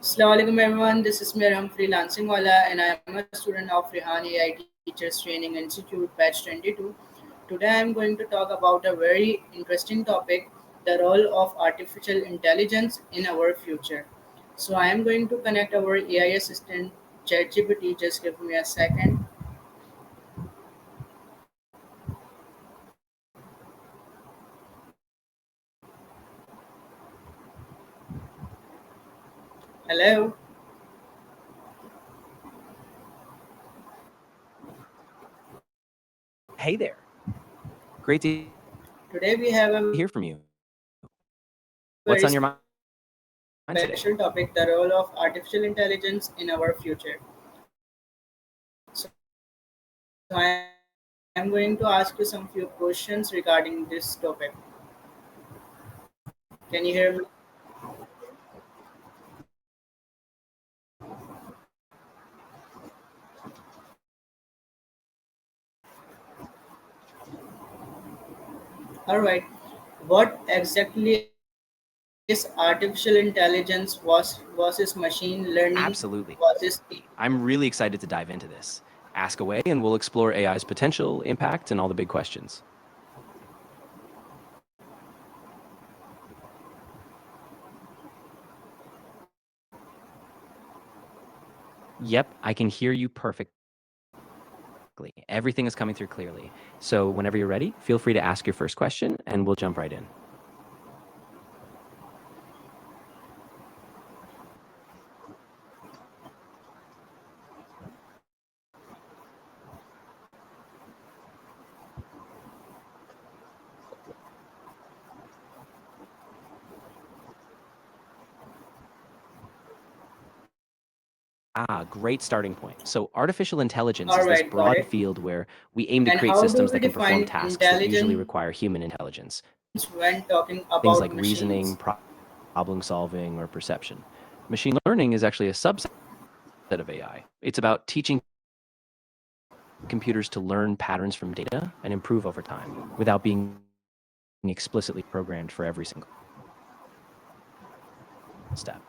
Assalamualaikum everyone, this is Miram Freelancing Wala and I am a student of Rehan AI Teachers Training Institute batch 22. Today I am going to talk about a very interesting topic, the role of artificial intelligence in our future. So I am going to connect our AI assistant ChatGPT. Just give me a second. Hello. Hey there. Great to hear from you. What's on your mind today? Today we have a very special topic, the role of artificial intelligence in our future. So I am going to ask you some few questions regarding this topic. Can you hear me? All right. What exactly is artificial intelligence versus machine learning versus Absolutely. I'm really excited to dive into this. Ask away and we'll explore AI's potential, impact, and all the big questions. Yep, I can hear you perfectly. Everything is coming through clearly. So, whenever you're ready, feel free to ask your first question and we'll jump right in. Great starting point. So, artificial intelligence is this All right, broad got it. field where we aim to create And systems how that do can we perform define tasks that usually require intelligence human intelligence. when talking Things about like reasoning, machines? problem solving, or perception. Machine learning is actually a subset of AI. It's about teaching computers to learn patterns from data and improve over time without being explicitly programmed for every single step.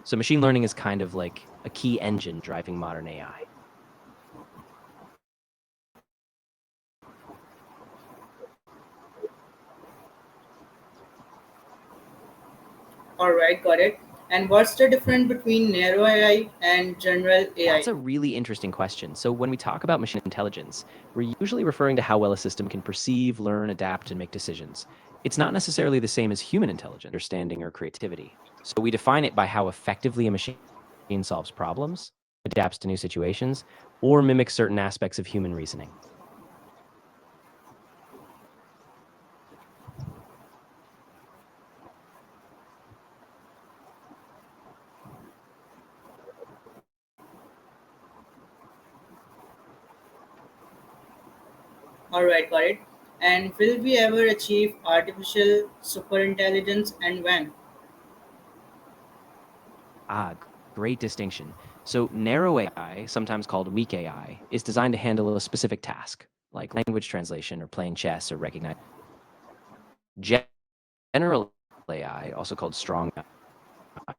So machine learning is kind of like a key engine driving modern AI. All right, got it. And what's the difference between narrow AI and general That's AI? a really interesting question. So when we talk about machine intelligence, we're usually referring to how well a system can perceive, learn, adapt, and make decisions. It's not necessarily the same as human intelligence, understanding, or creativity. So we define it by how effectively a machine solves problems, adapts to new situations, or mimics certain aspects of human reasoning. All right, got it. And will we ever achieve artificial superintelligence and when? Great distinction. So narrow AI, sometimes called weak AI, is designed to handle a specific task, like language translation or playing chess or recognizing. General AI, also called strong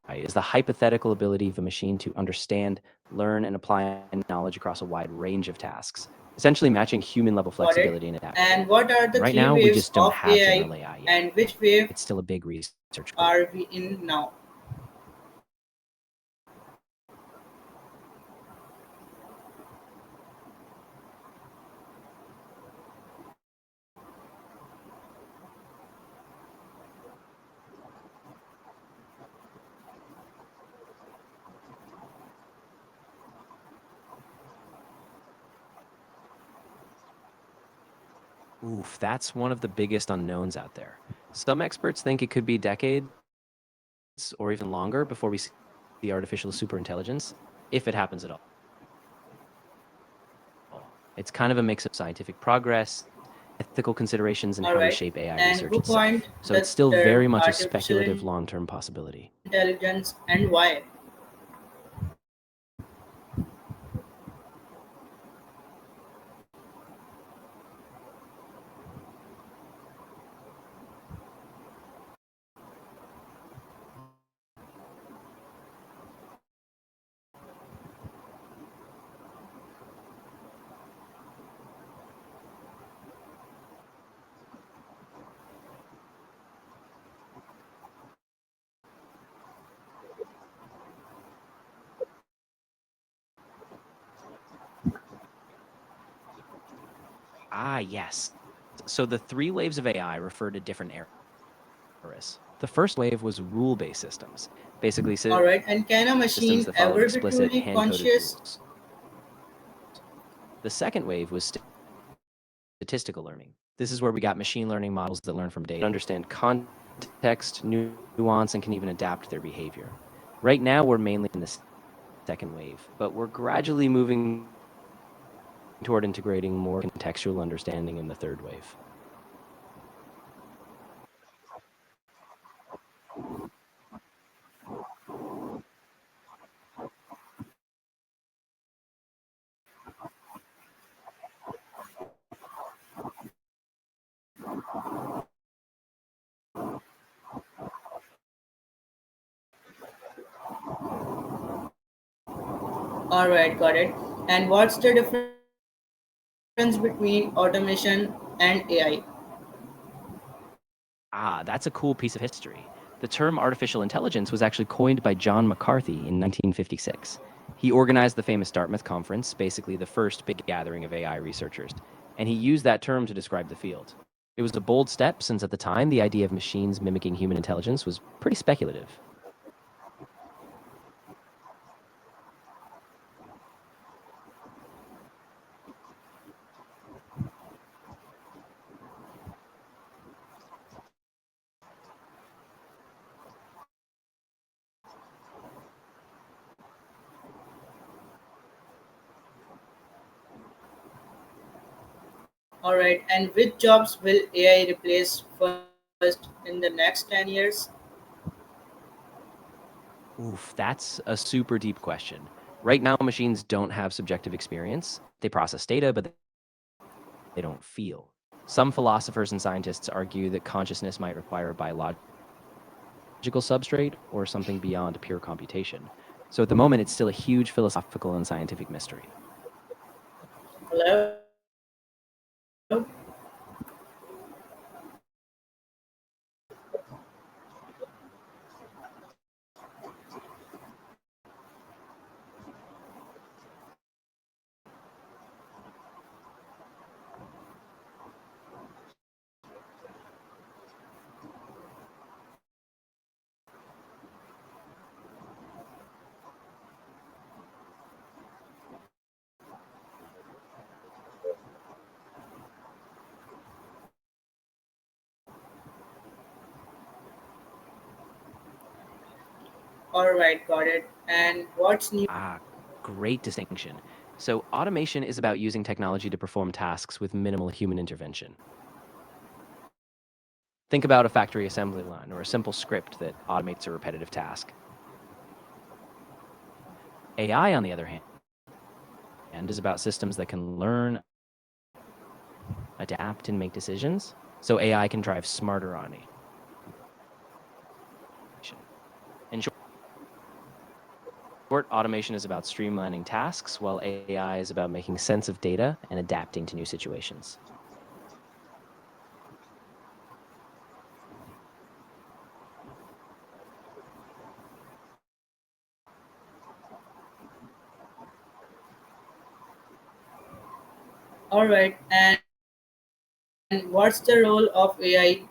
AI, is the hypothetical ability of a machine to understand, learn, and apply knowledge across a wide range of tasks, essentially matching human level Got it. flexibility and And adaptability. what are the Right three now, we waves just don't of have AI general AI yet. and which wave It's still a big research goal. are we in now? Oof, that's one of the biggest unknowns out there. Some experts think it could be decades or even longer before we see artificial superintelligence, if it happens at all. It's kind of a mix of scientific progress, ethical considerations, and how we shape AI All research right. itself. And So who it's still coined very the much a speculative term long term artificial possibility. intelligence and why? Yes. So the three waves of AI refer to different eras. The first wave was rule based systems, basically All right. systems And that can a followed machine explicit ever hand be coded truly rules. conscious? The second wave was statistical learning. This is where we got machine learning models that learn from data, understand context, nuance, and can even adapt their behavior. Right now, we're mainly in the second wave, but we're gradually moving toward integrating more contextual understanding in the third wave. All right, got it. And what's the difference between automation and AI? That's a cool piece of history. The term artificial intelligence was actually coined by John McCarthy in 1956. He organized the famous Dartmouth Conference, basically the first big gathering of AI researchers, and he used that term to describe the field. It was a bold step since at the time the idea of machines mimicking human intelligence was pretty speculative. All right. And which jobs will AI replace first in the next 10 years? Oof, that's a super deep question. Right now, machines don't have subjective experience. They process data, but they don't feel. Some philosophers and scientists argue that consciousness might require a biological substrate or something beyond pure computation. So at the moment, it's still a huge philosophical and scientific mystery. Hello? All right, got it. And what's new? Great distinction. So, automation is about using technology to perform tasks with minimal human intervention. Think about a factory assembly line or a simple script that automates a repetitive task. AI, on the other hand, is about systems that can learn, adapt, and make decisions. So, AI can drive smarter automation. In short, automation is about streamlining tasks, while AI is about making sense of data and adapting to new situations. All right. And what's the role of AI?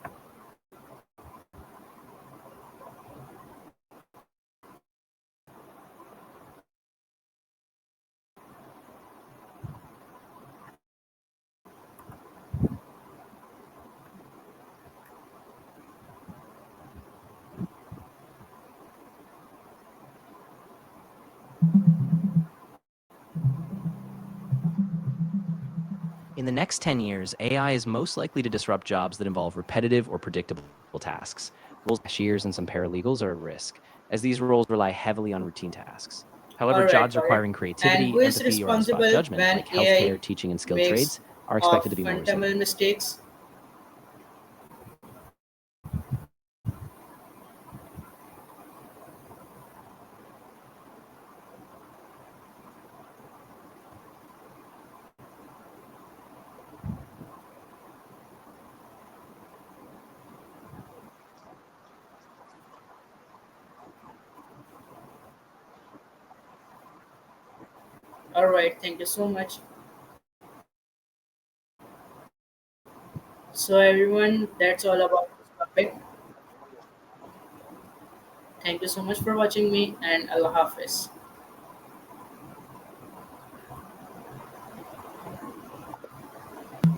In the next 10 years, AI is most likely to disrupt jobs that involve repetitive or predictable tasks. Roles like cashiers and some paralegals are at risk, as these roles rely heavily on routine tasks. However, All right, jobs got it. requiring And creativity, who is empathy, or on the spot responsible judgment, when like AI healthcare, teaching, and skilled makes trades, are of expected to be more fundamental resilient. mistakes? All right, thank you so much. So everyone, that's all about this topic. Thank you so much for watching me, and Allah Hafiz.